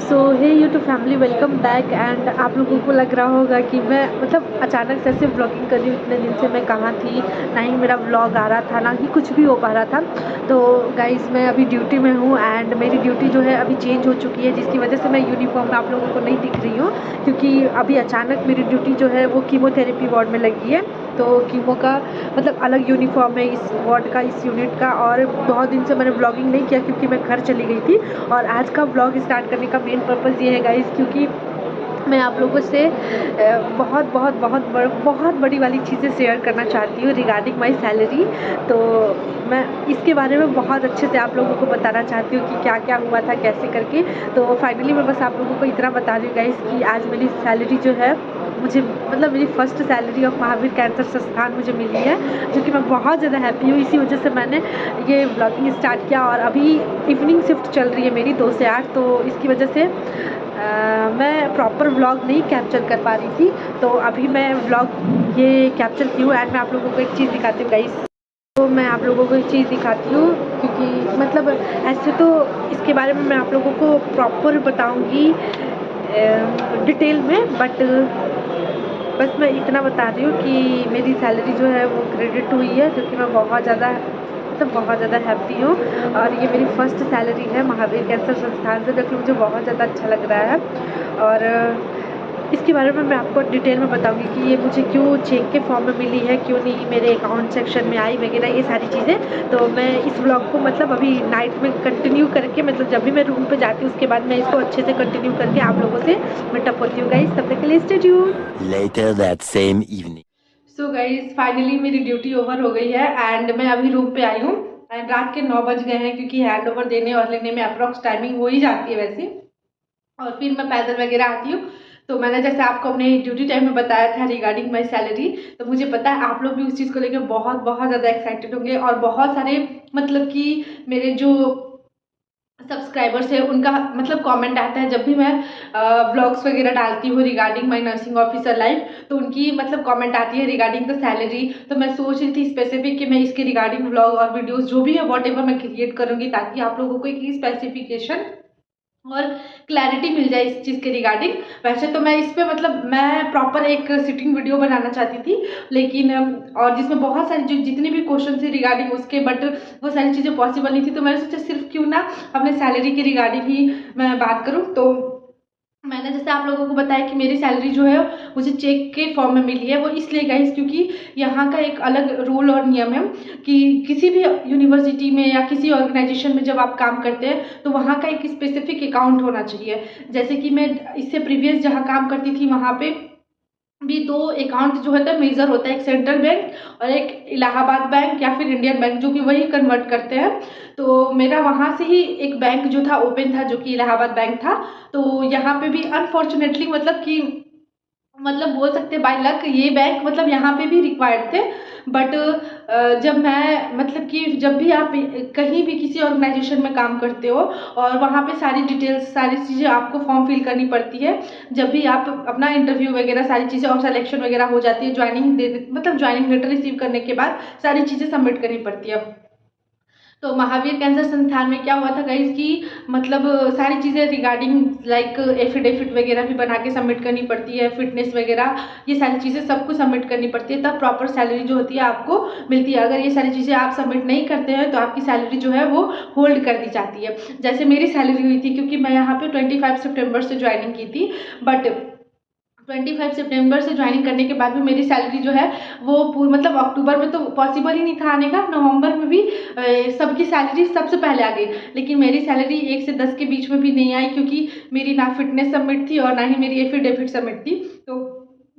So hey YouTube family, welcome back. And आप लोगों को लग रहा होगा कि मैं मतलब अचानक से ऐसे व्लॉगिंग कर रही हूँ। इतने दिन से मैं कहाँ थी, ना ही मेरा व्लॉग आ रहा था, ना ही कुछ भी हो पा रहा था। तो गाइज़, मैं अभी ड्यूटी में हूँ एंड मेरी ड्यूटी जो है अभी चेंज हो चुकी है, जिसकी वजह से मैं यूनिफॉर्म में आप लोगों को नहीं दिख रही हूँ, क्योंकि अभी अचानक मेरी ड्यूटी जो है वो कीमोथेरेपी वार्ड में लगी है। तो कीमो का मतलब अलग यूनिफॉर्म है इस वार्ड का, इस यूनिट का। और बहुत दिन से मैंने व्लॉगिंग नहीं किया क्योंकि मैं घर चली गई थी। और आज का व्लॉग स्टार्ट करने का मेन पर्पज़ ये है गाइस, क्योंकि मैं आप लोगों से बहुत बड़ी वाली चीज़ें शेयर करना चाहती हूँ रिगार्डिंग माई सैलरी। तो मैं इसके बारे में बहुत अच्छे से आप लोगों को बताना चाहती हूँ कि क्या क्या हुआ था, कैसे करके। तो फाइनली मैं बस आप लोगों को इतना बता रही हूँ गाइस कि आज मेरी सैलरी जो है मुझे मतलब मेरी first salary of Mahavir cancer संस्थान मुझे मिली है, जो कि मैं बहुत ज़्यादा हैप्पी हूँ। इसी वजह से मैंने ये व्लॉगिंग स्टार्ट किया। और अभी इवनिंग शिफ्ट चल रही है मेरी 2 से 8, तो इसकी वजह से मैं प्रॉपर व्लॉग नहीं कैप्चर कर पा रही थी। तो अभी मैं व्लॉग ये कैप्चर की हूँ एंड मैं आप लोगों को एक चीज़ दिखाती हूँ गाइस। तो मैं आप लोगों को एक चीज़ दिखाती हूँ, क्योंकि मतलब ऐसे तो इसके बारे में मैं आप लोगों को प्रॉपर बताऊँगी डिटेल में, बट बस मैं इतना बता रही हूँ कि मेरी सैलरी जो है वो क्रेडिट हुई है, जो कि मैं बहुत ज़्यादा मतलब बहुत ज़्यादा हैप्पी हूँ। और ये मेरी फ़र्स्ट सैलरी है महावीर कैंसर संस्थान से, जो कि मुझे बहुत ज़्यादा अच्छा लग रहा है। और इसके बारे में मैं आपको डिटेल में बताऊंगी कि ये मुझे क्यों चेक के फॉर्म में मिली है, क्यों नहीं मेरे अकाउंट सेक्शन में आई वगैरह, ये सारी चीज़ें। तो मैं इस व्लॉग को मतलब अभी नाइट में कंटिन्यू करके, मतलब जब भी मैं रूम पे जाती हूँ उसके बाद मैं इसको अच्छे से कंटिन्यू करके आप लोगों से मीटअप होती हूँ गाइस। तब तक के लिए stay tuned. Later that same evening. So guys, finally मेरी ड्यूटी ओवर हो गई है एंड मैं अभी रूम पे आई हूँ। एंड रात के 9 बज गए हैं, क्योंकि हैंड ओवर देने और लेने में अप्रॉक्स टाइमिंग हो ही जाती है वैसे। और फिर मैं पैदल वगैरह आती हूँ। तो मैंने जैसे आपको अपने ड्यूटी टाइम में बताया था रिगार्डिंग माई सैलरी, तो मुझे पता है आप लोग भी उस चीज़ को लेकर बहुत बहुत ज़्यादा एक्साइटेड होंगे। और बहुत सारे मतलब कि मेरे जो सब्सक्राइबर्स है उनका मतलब कमेंट आता है जब भी मैं व्लॉग्स वगैरह डालती हूँ regarding my nursing officer life, तो उनकी मतलब कमेंट आती है रिगार्डिंग द सैलरी। तो मैं सोच रही थी स्पेसिफिक कि मैं इसके रिगार्डिंग व्लॉग और वीडियोस जो भी है वॉट एवर मैं क्रिएट करूँगी, ताकि आप लोगों को एक स्पेसिफिकेशन और क्लैरिटी मिल जाए इस चीज़ के रिगार्डिंग। वैसे तो मैं इस पे मतलब मैं प्रॉपर एक सिटिंग वीडियो बनाना चाहती थी, लेकिन और जिसमें बहुत सारी जो जितने भी क्वेश्चन थे रिगार्डिंग उसके, बट वो सारी चीज़ें पॉसिबल नहीं थी। तो मैंने सोचा सिर्फ क्यों ना अपने सैलरी के रिगार्डिंग ही मैं बात करूँ। तो मैंने जैसे आप लोगों को बताया कि मेरी सैलरी जो है मुझे चेक के फॉर्म में मिली है। वो इसलिए गाइस क्योंकि यहाँ का एक अलग रूल और नियम है कि किसी भी यूनिवर्सिटी में या किसी ऑर्गेनाइजेशन में जब आप काम करते हैं तो वहाँ का एक स्पेसिफिक अकाउंट होना चाहिए। जैसे कि मैं इससे प्रीवियस जहाँ काम करती थी वहाँ पे भी 2 अकाउंट जो होता है मेजर होता है, एक सेंट्रल बैंक और एक इलाहाबाद बैंक या फिर इंडियन बैंक, जो कि वही कन्वर्ट करते हैं। तो मेरा वहाँ से ही एक बैंक जो था ओपन था, जो कि इलाहाबाद बैंक था। तो यहाँ पे भी अनफॉर्चुनेटली मतलब कि मतलब बोल सकते हैं बाय लक ये बैंक मतलब यहाँ पे भी रिक्वायर्ड थे। बट जब मैं मतलब कि जब भी आप कहीं भी किसी ऑर्गेनाइजेशन में काम करते हो और वहाँ पे सारी डिटेल्स सारी चीज़ें आपको फॉर्म फिल करनी पड़ती है। जब भी आप अपना इंटरव्यू वगैरह सारी चीज़ें और सिलेक्शन वगैरह हो जाती है, ज्वाइनिंग दे मतलब ज्वाइनिंग लेटर रिसीव करने के बाद सारी चीज़ें सबमिट करनी पड़ती है। तो महावीर कैंसर संस्थान में क्या हुआ था गाइस कि मतलब सारी चीज़ें रिगार्डिंग लाइक एफिडेविट वगैरह भी बना के सबमिट करनी पड़ती है, फिटनेस वगैरह ये सारी चीज़ें सबको सबमिट करनी पड़ती है, तब प्रॉपर सैलरी जो होती है आपको मिलती है। अगर ये सारी चीज़ें आप सबमिट नहीं करते हैं तो आपकी सैलरी जो है वो होल्ड कर दी जाती है। जैसे मेरी सैलरी हुई थी, क्योंकि मैं यहाँ पे 25 सितंबर से ज्वाइनिंग की थी, बट 25 सितंबर से ज्वाइनिंग करने के बाद भी मेरी सैलरी जो है वो मतलब अक्टूबर में तो पॉसिबल ही नहीं था आने का, नवंबर में भी सबकी सैलरी सबसे पहले आ गई, लेकिन मेरी सैलरी 1 से 10 के बीच में भी नहीं आई, क्योंकि मेरी ना फिटनेस सबमिट थी और ना ही मेरी एफिडेविट सबमिट थी। तो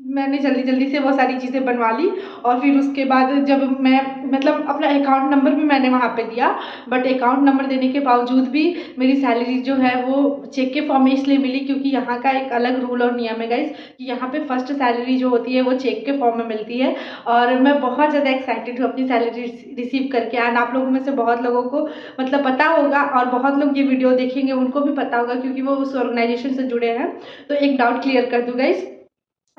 मैंने जल्दी जल्दी से वो सारी चीज़ें बनवा ली। और फिर उसके बाद जब मैं मतलब अपना अकाउंट नंबर भी मैंने वहाँ पे दिया, बट अकाउंट नंबर देने के बावजूद भी मेरी सैलरी जो है वो चेक के फॉर्म में इसलिए मिली क्योंकि यहाँ का एक अलग रूल और नियम है गाइस कि यहाँ पे फर्स्ट सैलरी जो होती है वो चेक के फॉर्म में मिलती है। और मैं बहुत ज़्यादा एक्साइटेड हूँ अपनी सैलरी रिसीव करके। एंड आप लोगों में से बहुत लोगों को मतलब पता होगा और बहुत लोग ये वीडियो देखेंगे उनको भी पता होगा, क्योंकि वो उस ऑर्गेनाइजेशन से जुड़े हैं। तो एक डाउट क्लियर कर दूँ गाइस,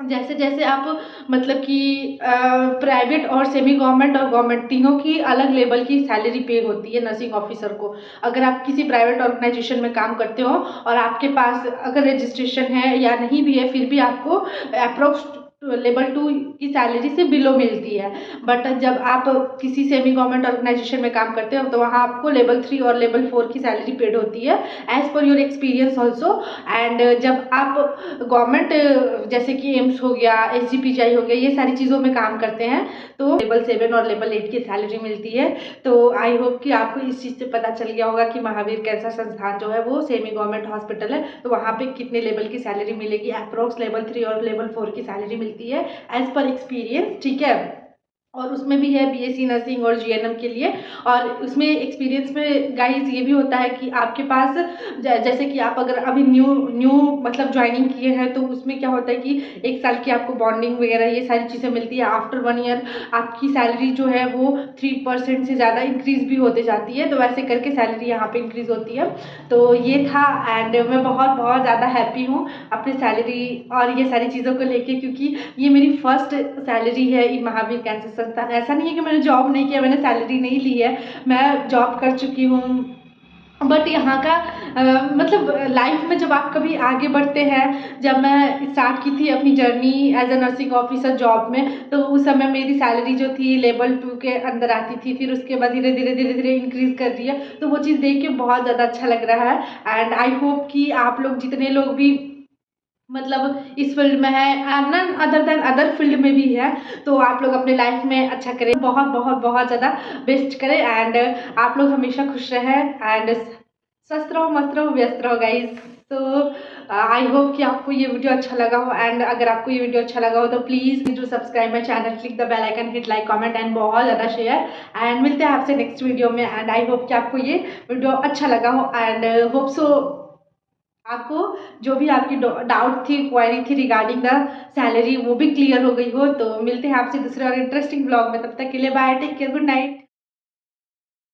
जैसे जैसे आप मतलब कि प्राइवेट और सेमी गवर्नमेंट और गवर्नमेंट तीनों की अलग लेवल की सैलरी पे होती है नर्सिंग ऑफिसर को। अगर आप किसी प्राइवेट ऑर्गेनाइजेशन में काम करते हो और आपके पास अगर रजिस्ट्रेशन है या नहीं भी है, फिर भी आपको अप्रोक्स लेवल 2 की सैलरी से बिलो मिलती है। बट जब आप किसी सेमी गवर्नमेंट ऑर्गेनाइजेशन में काम करते हो तो वहाँ आपको लेवल 3 और लेवल 4 की सैलरी पेड होती है as per your experience also. And जब आप गवर्नमेंट जैसे कि एम्स हो गया, SGPCI हो गया, ये सारी चीज़ों में काम करते हैं तो लेवल 7 और लेवल 8 की सैलरी मिलती है। तो आई होप कि आपको इस चीज़ से पता चल गया होगा कि महावीर कैंसर संस्थान जो है वो सेमी गवर्नमेंट हॉस्पिटल है, तो वहाँ पे कितने लेवल की सैलरी मिलेगी। अप्रोक्स लेवल 3 और लेवल 4 की सैलरी मिलती है एज पर एक्सपीरियंस, ठीक है। और उसमें भी है BSc नर्सिंग और GNM के लिए। और उसमें एक्सपीरियंस में गाइस ये भी होता है कि आपके पास जैसे कि आप अगर अभी न्यू मतलब ज्वाइनिंग किए हैं तो उसमें क्या होता है कि 1 साल की आपको बॉन्डिंग वगैरह ये सारी चीज़ें मिलती है। आफ्टर 1 ईयर आपकी सैलरी जो है वो 3% से ज़्यादा इंक्रीज़ भी होते जाती है, तो वैसे करके सैलरी यहाँ पे इंक्रीज़ होती है। तो ये था एंड मैं बहुत बहुत ज़्यादा हैप्पी हूँ अपनी सैलरी और ये सारी चीज़ों को लेके, क्योंकि ये मेरी फर्स्ट सैलरी है इन महावीर कैंसर संस्थान। ऐसा नहीं है कि मैंने जॉब नहीं किया, मैंने सैलरी नहीं ली है, मैं जॉब कर चुकी हूँ। बट यहाँ का मतलब लाइफ में जब आप कभी आगे बढ़ते हैं, जब मैं स्टार्ट की थी अपनी journey as a nursing officer job में, तो उस समय मेरी सैलरी जो थी लेवल 2 के अंदर आती थी, फिर उसके बाद धीरे धीरे धीरे धीरे इंक्रीज़ कर दिया। तो वो चीज़ देख के बहुत ज़्यादा अच्छा लग रहा है एंड आई होप कि आप लोग जितने लोग भी मतलब इस फील्ड में है none other than other field में भी है, तो आप लोग अपने लाइफ में अच्छा करें, बहुत बहुत बहुत ज़्यादा बेस्ट करें एंड आप लोग हमेशा खुश रहें एंड स्वस्थ रहो, मस्त रहो, व्यस्त रहो गाइज। तो आई होप कि आपको ये वीडियो अच्छा लगा हो एंड अगर आपको ये वीडियो अच्छा लगा हो तो please do subscribe my channel, click the bell icon, hit like, comment and बहुत ज़्यादा शेयर। एंड मिलते हैं आपसे नेक्स्ट वीडियो में एंड आई होप कि आपको ये वीडियो अच्छा लगा हो एंड होप सो आपको जो भी आपकी डाउट थी, क्वेरी थी रिगार्डिंग द सैलरी वो भी क्लियर हो गई हो। तो मिलते हैं आपसे दूसरे और इंटरेस्टिंग ब्लॉग में, तब तक के लिए bye, take care, good night.